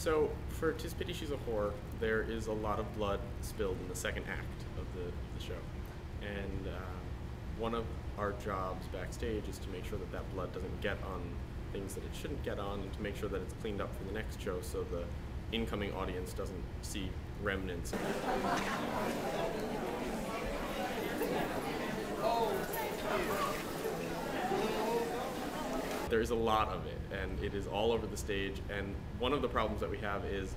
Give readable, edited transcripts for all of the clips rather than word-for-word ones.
So, for Tis Pity She's a Whore, there is a lot of blood spilled in the second act of the show. And one of our jobs backstage is to make sure that that blood doesn't get on things that it shouldn't get on, and to make sure that it's cleaned up for the next show so the incoming audience doesn't see remnants. There is a lot of it, and it is all over the stage, and one of the problems that we have is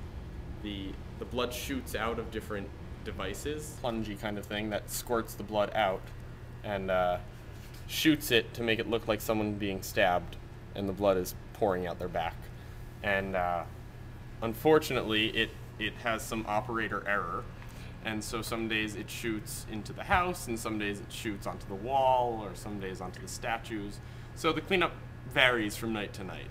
the blood shoots out of different devices, plungy kind of thing that squirts the blood out and shoots it to make it look like someone being stabbed, and the blood is pouring out their back. And unfortunately, it has some operator error, and so some days it shoots into the house, and some days it shoots onto the wall, or some days onto the statues. So the cleanup varies from night to night.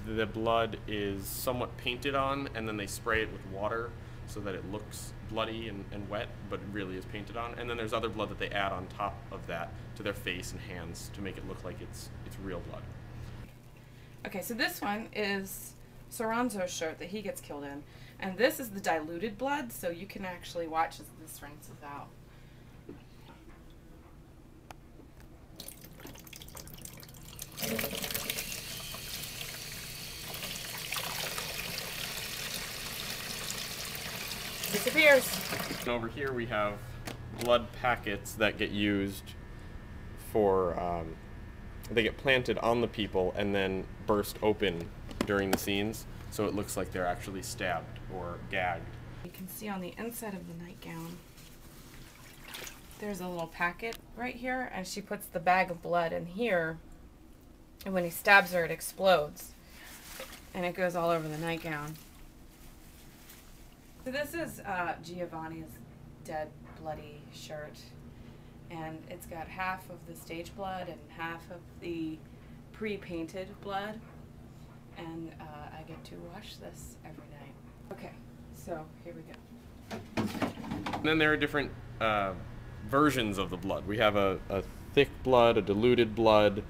The blood is somewhat painted on, and then they spray it with water so that it looks bloody and wet, but it really is painted on. And then there's other blood that they add on top of that to their face and hands to make it look like it's real blood. Okay, so this one is Soranzo's shirt that he gets killed in, and this is the diluted blood, so you can actually watch as this rinses out. Disappears. And over here we have blood packets that get used for, they get planted on the people and then burst open during the scenes, so it looks like they're actually stabbed or gagged. You can see on the inside of the nightgown, there's a little packet right here, and she puts the bag of blood in here, and when he stabs her, it explodes, and it goes all over the nightgown. So this is Giovanni's dead, bloody shirt, and it's got half of the stage blood and half of the pre-painted blood, and I get to watch this every night. Okay, so here we go. And then there are different versions of the blood. We have a thick blood, a diluted blood,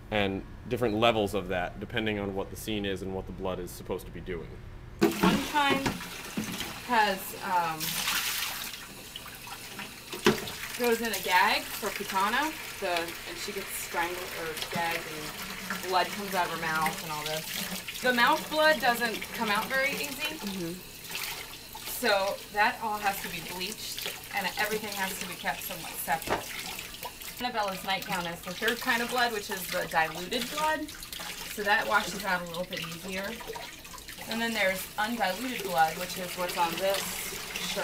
and different levels of that depending on what the scene is and what the blood is supposed to be doing. One kind has goes in a gag for Pitana, and she gets strangled or gagged, and blood comes out of her mouth and all this. The mouth blood doesn't come out very easy, so that all has to be bleached, and everything has to be kept somewhat separate. Annabella's nightgown is the third kind of blood, which is the diluted blood, so that washes out a little bit easier. And then there's undiluted blood, which is what's on this shirt.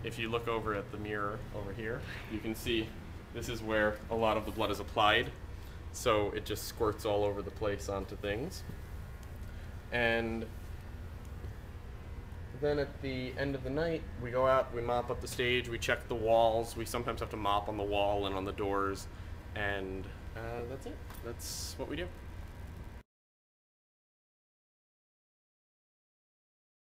If you look over at the mirror over here, you can see this is where a lot of the blood is applied. So it just squirts all over the place onto things. And then at the end of the night, we go out, we mop up the stage, we check the walls. We sometimes have to mop on the wall and on the doors. And that's it. That's what we do.